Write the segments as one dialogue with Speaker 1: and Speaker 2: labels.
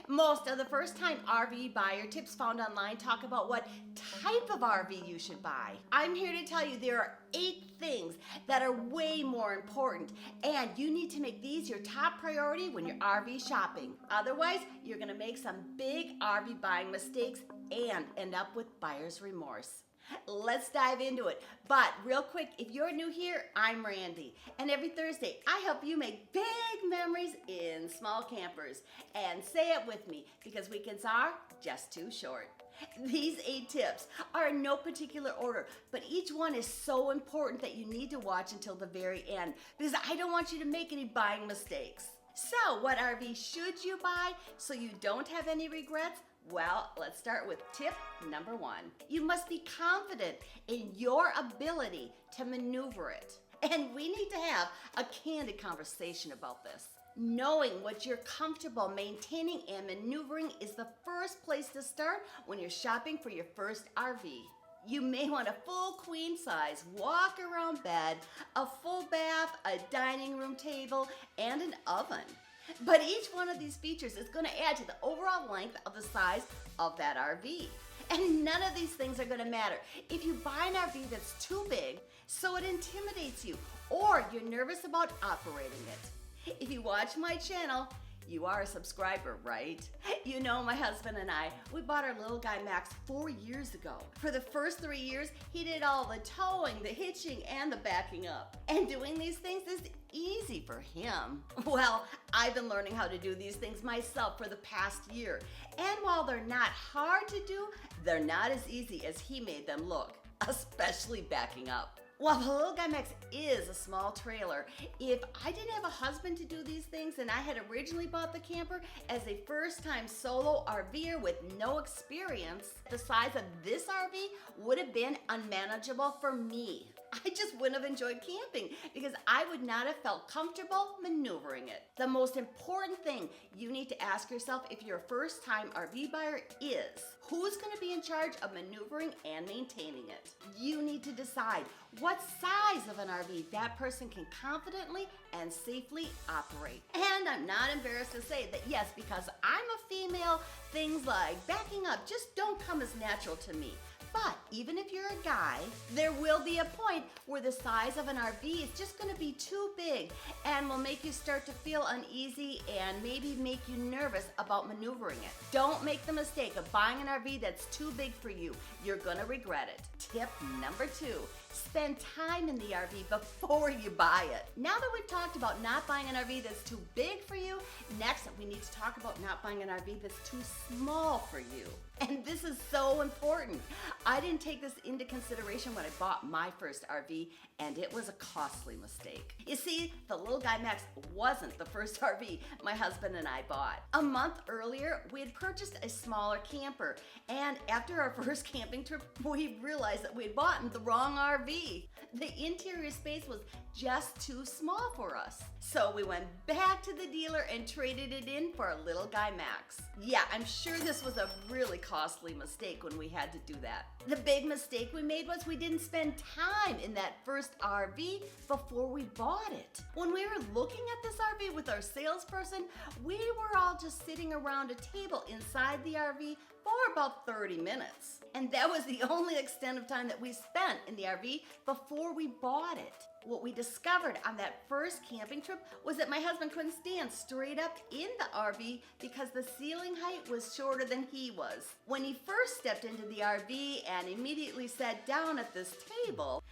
Speaker 1: Most of the first-time RV buyer tips found online talk about what type of RV you should buy. I'm here to tell you there are 8 things that are way more important, and you need to make these your top priority when you're RV shopping. Otherwise, you're gonna make some big RV buying mistakes and end up with buyer's remorse. Let's dive into it. But real quick, if you're new here, I'm Randy. And every Thursday, I help you make big memories in small campers. And say it with me, because weekends are just too short. These 8 tips are in no particular order, but each one is so important that you need to watch until the very end, because I don't want you to make any buying mistakes. So what RV should you buy so you don't have any regrets? Well, let's start with tip number 1. You must be confident in your ability to maneuver it. And we need to have a candid conversation about this. Knowing what you're comfortable maintaining and maneuvering is the first place to start when you're shopping for your first RV. You may want a full queen size walk around bed, a full bath, a dining room table, and an oven. But each one of these features is going to add to the overall length of the size of that RV. And none of these things are going to matter if you buy an RV that's too big so it intimidates you or you're nervous about operating it. If you watch my channel, you are a subscriber, right? You know, my husband and I, we bought our little guy Max 4 years ago. For the first 3 years, he did all the towing, the hitching, and the backing up. And doing these things is easy for him. Well, I've been learning how to do these things myself for the past year. And while they're not hard to do, they're not as easy as he made them look, especially backing up. While the little guy Max is a small trailer, if I didn't have a husband to do these things and I had originally bought the camper as a first-time solo RVer with no experience, the size of this RV would have been unmanageable for me. I just wouldn't have enjoyed camping because I would not have felt comfortable maneuvering it. The most important thing you need to ask yourself if you're a first-time RV buyer is, who's going to be in charge of maneuvering and maintaining it? You need to decide what size of an RV that person can confidently and safely operate. And I'm not embarrassed to say that yes, because I'm a female, things like backing up just don't come as natural to me. But even if you're a guy, there will be a point where the size of an RV is just going to be too big and will make you start to feel uneasy and maybe make you nervous about maneuvering it. Don't make the mistake of buying an RV that's too big for you. You're going to regret it. Tip number 2, spend time in the RV before you buy it. Now that we've talked about not buying an RV that's too big for you, next we need to talk about not buying an RV that's too small for you. And this is so important. I didn't take this into consideration when I bought my first RV, and it was a costly mistake. You see, the little guy Max wasn't the first RV my husband and I bought. A month earlier, we had purchased a smaller camper, and after our first camping trip, we realized that we had bought the wrong RV. The interior space was just too small for us. So we went back to the dealer and traded it in for a little guy Max. Yeah, I'm sure this was a really costly mistake when we had to do that. The big mistake we made was we didn't spend time in that first RV before we bought it. When we were looking at this RV with our salesperson, we were all just sitting around a table inside the RV for about 30 minutes. And that was the only extent of time that we spent in the RV before we bought it. What we discovered on that first camping trip was that my husband couldn't stand straight up in the RV because the ceiling height was shorter than he was. When he first stepped into the RV and immediately sat down at this table,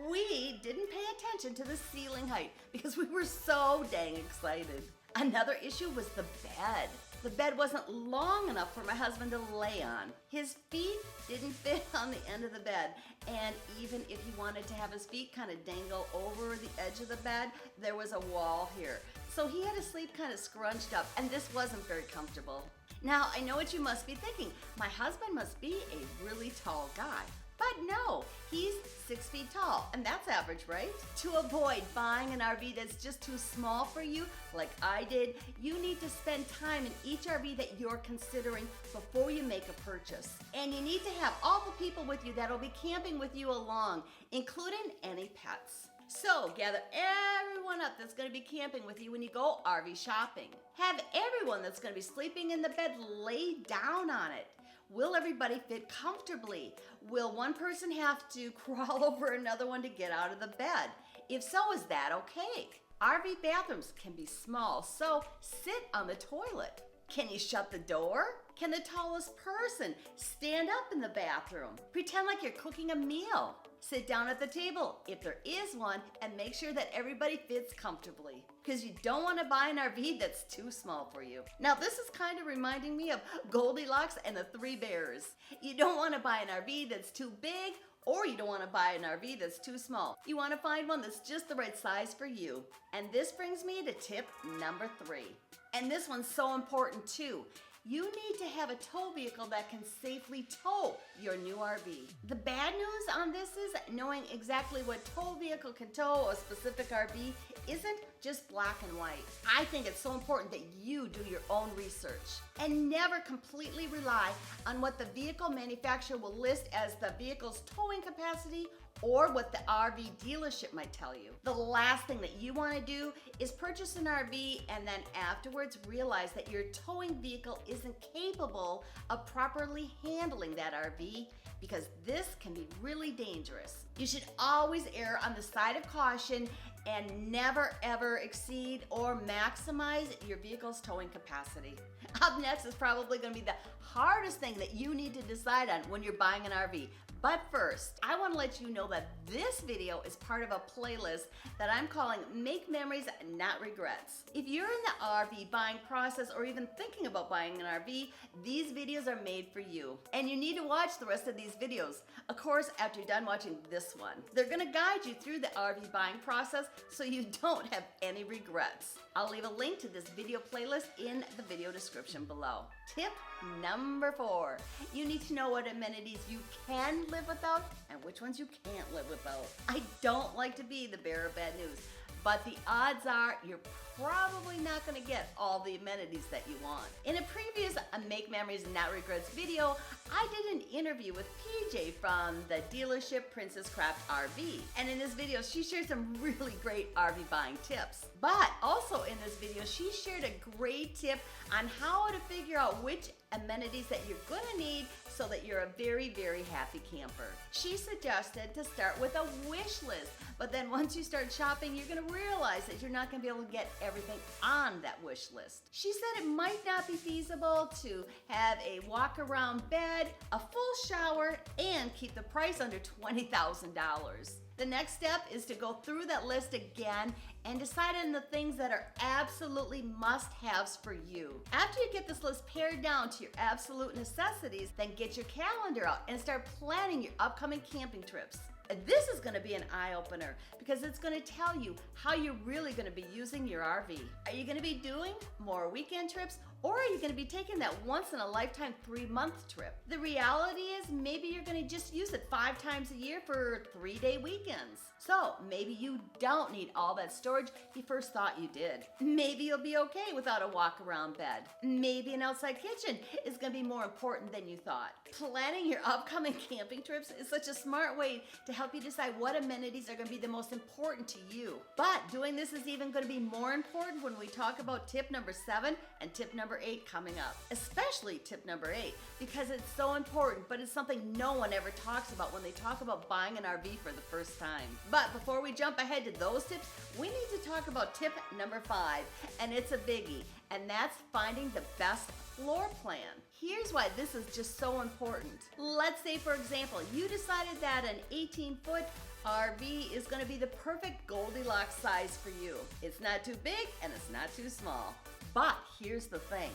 Speaker 1: we didn't pay attention to the ceiling height because we were so dang excited. Another issue was the bed. The bed wasn't long enough for my husband to lay on. His feet didn't fit on the end of the bed, and even if he wanted to have his feet kind of dangle over the edge of the bed, there was a wall here. So he had to sleep kind of scrunched up, and this wasn't very comfortable. Now, I know what you must be thinking. My husband must be a really tall guy. But no, he's 6 feet tall, and that's average, right? To avoid buying an RV that's just too small for you, like I did, you need to spend time in each RV that you're considering before you make a purchase. And you need to have all the people with you that'll be camping with you along, including any pets. So gather everyone up that's going to be camping with you when you go RV shopping. Have everyone that's going to be sleeping in the bed lay down on it. Will everybody fit comfortably? Will one person have to crawl over another one to get out of the bed? If so, is that okay? RV bathrooms can be small, so sit on the toilet. Can you shut the door? Can the tallest person stand up in the bathroom? Pretend like you're cooking a meal. Sit down at the table, if there is one, and make sure that everybody fits comfortably. Because you don't want to buy an RV that's too small for you. Now this is kind of reminding me of Goldilocks and the Three Bears. You don't want to buy an RV that's too big, or you don't want to buy an RV that's too small. You want to find one that's just the right size for you. And this brings me to tip number 3. And this one's so important too. You need to have a tow vehicle that can safely tow your new RV. The bad news on this is knowing exactly what tow vehicle can tow a specific RV isn't just black and white. I think it's so important that you do your own research and never completely rely on what the vehicle manufacturer will list as the vehicle's towing capacity or what the RV dealership might tell you. The last thing that you want to do is purchase an RV and then afterwards realize that your towing vehicle isn't capable of properly handling that RV, because this can be really dangerous. You should always err on the side of caution and never ever exceed or maximize your vehicle's towing capacity. Up next is probably going to be the hardest thing that you need to decide on when you're buying an RV. But first, I want to let you know that this video is part of a playlist that I'm calling Make Memories, Not Regrets. If you're in the RV buying process or even thinking about buying an RV, these videos are made for you. And you need to watch the rest of these videos, of course, after you're done watching this one. They're going to guide you through the RV buying process so you don't have any regrets. I'll leave a link to this video playlist in the video description below. Tip number 4. You need to know what amenities you can live without and which ones you can't live without. I don't like to be the bearer of bad news, but the odds are you're probably not going to get all the amenities that you want. In a previous Make Memories Not Regrets video, I did an interview with PJ from the dealership Princess Craft RV. And in this video, she shared some really great RV buying tips. But also in this video, she shared a great tip on how to figure out which amenities that you're going to need so that you're a very, very happy camper. She suggested to start with a wish list, but then once you start shopping, you're going to realize that you're not going to be able to get everything on that wish list. She said it might not be feasible to have a walk-around bed, a full shower, and keep the price under $20,000. The next step is to go through that list again and decide on the things that are absolutely must-haves for you. After you get this list pared down to your absolute necessities, then get your calendar out and start planning your upcoming camping trips. This is going to be an eye-opener because it's going to tell you how you're really going to be using your RV. Are you going to be doing more weekend trips, or are you going to be taking that once-in-a-lifetime 3-month trip? The reality is maybe you're going to just use it 5 times a year for 3-day weekends. So maybe you don't need all that storage you first thought you did. Maybe you'll be okay without a walk-around bed. Maybe an outside kitchen is going to be more important than you thought. Planning your upcoming camping trips is such a smart way to help you decide what amenities are going to be the most important to you. But doing this is even going to be more important when we talk about tip number 7 and tip number 8 coming up. Especially tip number 8, because it's so important, but it's something no one ever talks about when they talk about buying an RV for the first time. But before we jump ahead to those tips, we need to talk about tip number 5, and it's a biggie, and that's finding the best floor plan. Here's why this is just so important. Let's say, for example, you decided that an 18-foot RV is going to be the perfect Goldilocks size for you. It's not too big and it's not too small. But here's the thing.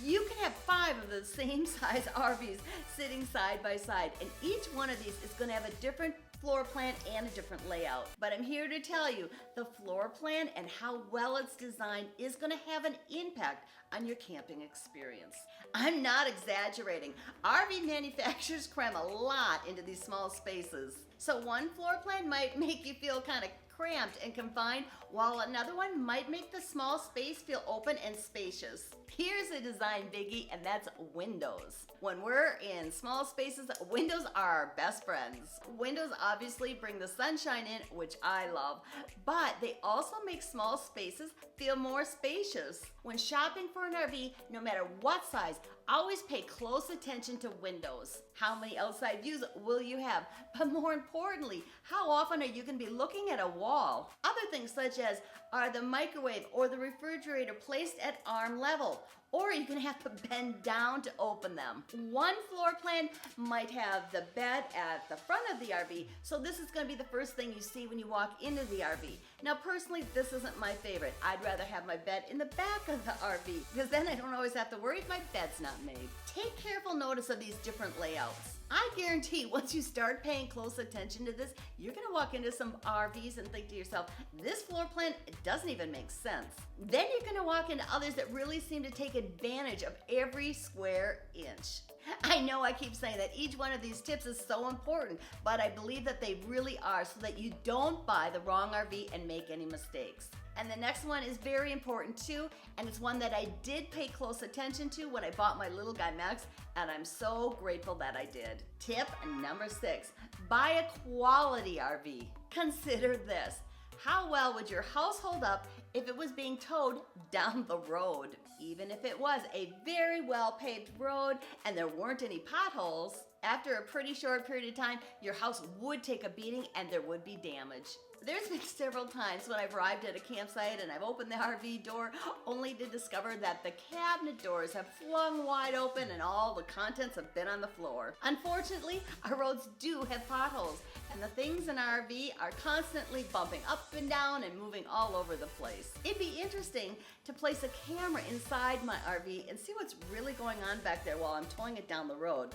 Speaker 1: You can have 5 of the same size RVs sitting side by side, and each one of these is going to have a different floor plan and a different layout. But I'm here to tell you, the floor plan and how well it's designed is going to have an impact on your camping experience. I'm not exaggerating. RV manufacturers cram a lot into these small spaces. So one floor plan might make you feel kind of cramped and confined, while another one might make the small space feel open and spacious. Here's a design biggie, and that's windows. When we're in small spaces, windows are our best friends. Windows obviously bring the sunshine in, which I love, but they also make small spaces feel more spacious. When shopping for an RV, no matter what size, always pay close attention to windows. How many outside views will you have? But more importantly, how often are you going to be looking at a wall? Other things such as, are the microwave or the refrigerator placed at arm level? Or are you going to have to bend down to open them? One floor plan might have the bed at the front of the RV, so this is going to be the first thing you see when you walk into the RV. Now personally, this isn't my favorite. I'd rather have my bed in the back of the RV, because then I don't always have to worry if my bed's not made. Take careful notice of these different layouts. I guarantee once you start paying close attention to this, you're gonna walk into some RVs and think to yourself, this floor plan doesn't even make sense. Then you're gonna walk into others that really seem to take advantage of every square inch. I know I keep saying that each one of these tips is so important, but I believe that they really are, so that you don't buy the wrong RV and make any mistakes. And the next one is very important too, and it's one that I did pay close attention to when I bought my little guy Max, and I'm so grateful that I did. Tip number 6, buy a quality RV. Consider this. How well would your house hold up if it was being towed down the road? Even if it was a very well paved road and there weren't any potholes, after a pretty short period of time, your house would take a beating and there would be damage. There's been several times when I've arrived at a campsite and I've opened the RV door only to discover that the cabinet doors have flung wide open and all the contents have been on the floor. Unfortunately, our roads do have potholes, and the things in our RV are constantly bumping up and down and moving all over the place. It'd be interesting to place a camera inside my RV and see what's really going on back there while I'm towing it down the road.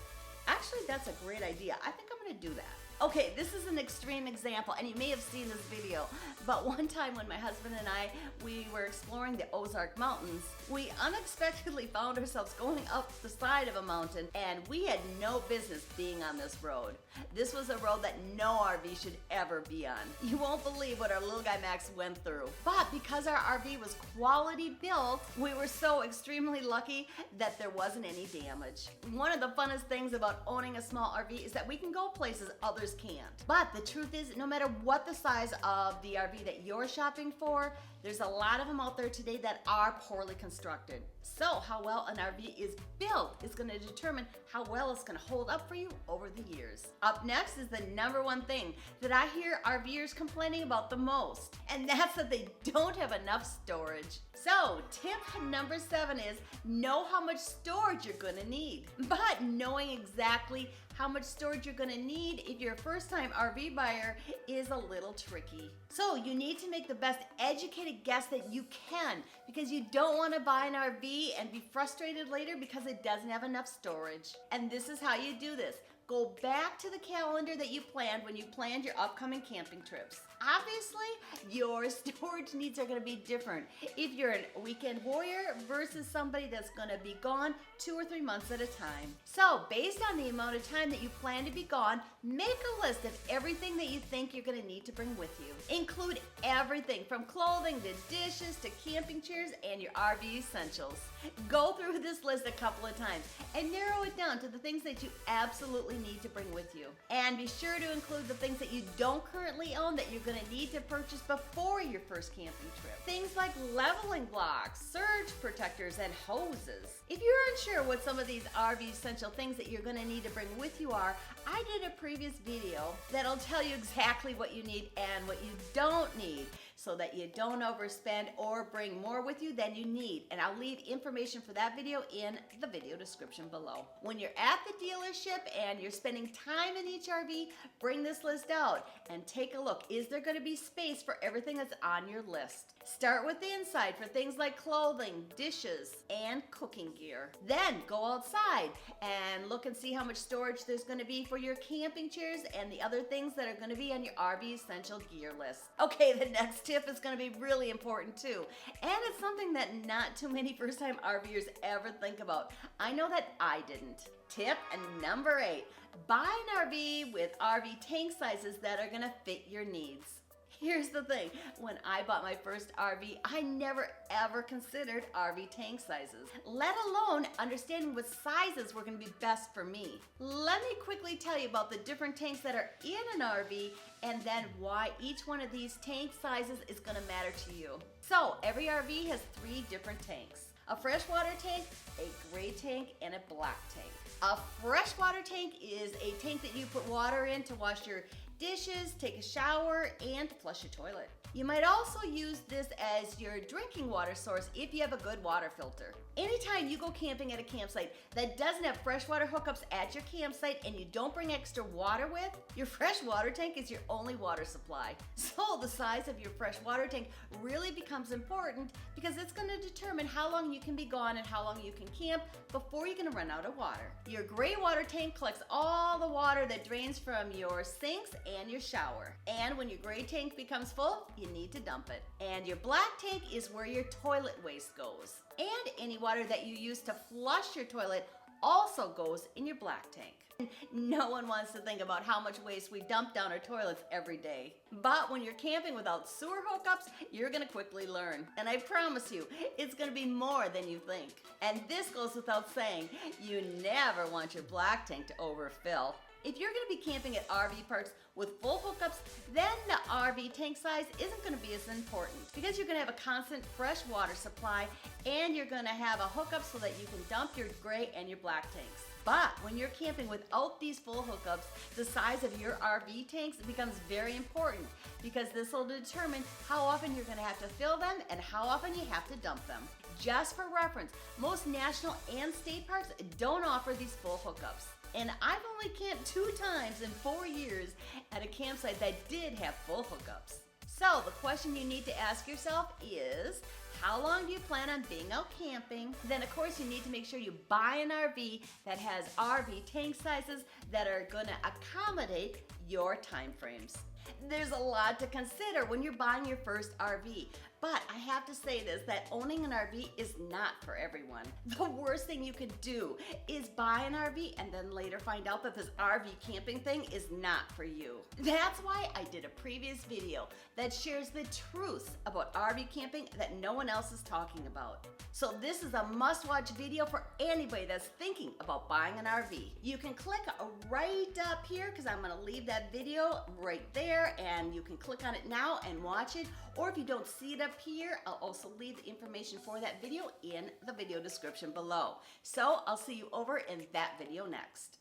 Speaker 1: Actually, that's a great idea. I think I'm gonna do that. Okay, this is an extreme example, and you may have seen this video, but one time when my husband and we were exploring the Ozark Mountains, we unexpectedly found ourselves going up the side of a mountain, and we had no business being on this road. This was a road that no RV should ever be on. You won't believe what our little guy Max went through. But because our RV was quality built, we were so extremely lucky that there wasn't any damage. One of the funnest things about owning a small RV is that we can go places others can't. But the truth is, no matter what the size of the RV that you're shopping for, there's a lot of them out there today that are poorly constructed. So how well an RV is built is going to determine how well it's going to hold up for you over the years. Up next is the number one thing that I hear RVers complaining about the most, and that's that they don't have enough storage. So tip number 7 is know how much storage you're going to need. But knowing exactly how much storage you're going to need if you're a first-time RV buyer is a little tricky. So you need to make the best educated guess that you can, because you don't want to buy an RV and be frustrated later because it doesn't have enough storage. And this is how you do this. Go back to the calendar that you planned when you planned your upcoming camping trips. Obviously, your storage needs are going to be different if you're a weekend warrior versus somebody that's going to be gone 2 or 3 months at a time. So, based on the amount of time that you plan to be gone, make a list of everything that you think you're going to need to bring with you. Include everything from clothing to dishes to camping chairs and your RV essentials. Go through this list a couple of times and narrow it down to the things that you absolutely need to bring with you. And be sure to include the things that you don't currently own that you're going to need to purchase before your first camping trip. Things like leveling blocks, surge protectors, and hoses. If you're unsure what some of these RV essential things that you're going to need to bring with you are, I did a previous video that'll tell you exactly what you need and what you don't need, so that you don't overspend or bring more with you than you need. And I'll leave information for that video in the video description below. When you're at the dealership and you're spending time in each RV, bring this list out and take a look. Is there going to be space for everything that's on your list? Start with the inside for things like clothing, dishes, and cooking gear. Then go outside and look and see how much storage there's going to be for your camping chairs and the other things that are going to be on your RV essential gear list. Okay, the next tip is going to be really important too, and it's something that not too many first-time RVers ever think about. I know that I didn't. Tip number 8, buy an RV with RV tank sizes that are going to fit your needs. Here's the thing, when I bought my first RV, I never ever considered RV tank sizes, let alone understanding what sizes were going to be best for me. Let me quickly tell you about the different tanks that are in an RV and then why each one of these tank sizes is going to matter to you. So every RV has 3 different tanks. A freshwater tank, a gray tank, and a black tank. A freshwater tank is a tank that you put water in to wash your dishes, take a shower, and flush your toilet. You might also use this as your drinking water source if you have a good water filter. Anytime you go camping at a campsite that doesn't have freshwater hookups at your campsite and you don't bring extra water with, your freshwater tank is your only water supply. So the size of your freshwater tank really becomes important because it's going to determine how long you can be gone and how long you can camp before you're going to run out of water. Your gray water tank collects all the water that drains from your sinks and your shower. And when your gray tank becomes full, you need to dump it. And your black tank is where your toilet waste goes. And any water that you use to flush your toilet also goes in your black tank. No one wants to think about how much waste we dump down our toilets every day. But when you're camping without sewer hookups, you're gonna quickly learn. And I promise you, it's gonna be more than you think. And this goes without saying, you never want your black tank to overfill. If you're going to be camping at RV parks with full hookups, then the RV tank size isn't going to be as important because you're going to have a constant fresh water supply and you're going to have a hookup so that you can dump your gray and your black tanks. But when you're camping without these full hookups, the size of your RV tanks becomes very important because this will determine how often you're going to have to fill them and how often you have to dump them. Just for reference, most national and state parks don't offer these full hookups. And I've only camped 2 times in 4 years at a campsite that did have full hookups. So the question you need to ask yourself is, how long do you plan on being out camping? Then of course you need to make sure you buy an RV that has RV tank sizes that are going to accommodate your time frames. There's a lot to consider when you're buying your first RV. But I have to say this, that owning an RV is not for everyone. The worst thing you could do is buy an RV and then later find out that this RV camping thing is not for you. That's why I did a previous video that shares the truth about RV camping that no one else is talking about. So this is a must-watch video for anybody that's thinking about buying an RV. You can click right up here because I'm going to leave that video right there and you can click on it now and watch it. Or if you don't see it up here, I'll also leave the information for that video in the video description below. So I'll see you over in that video next.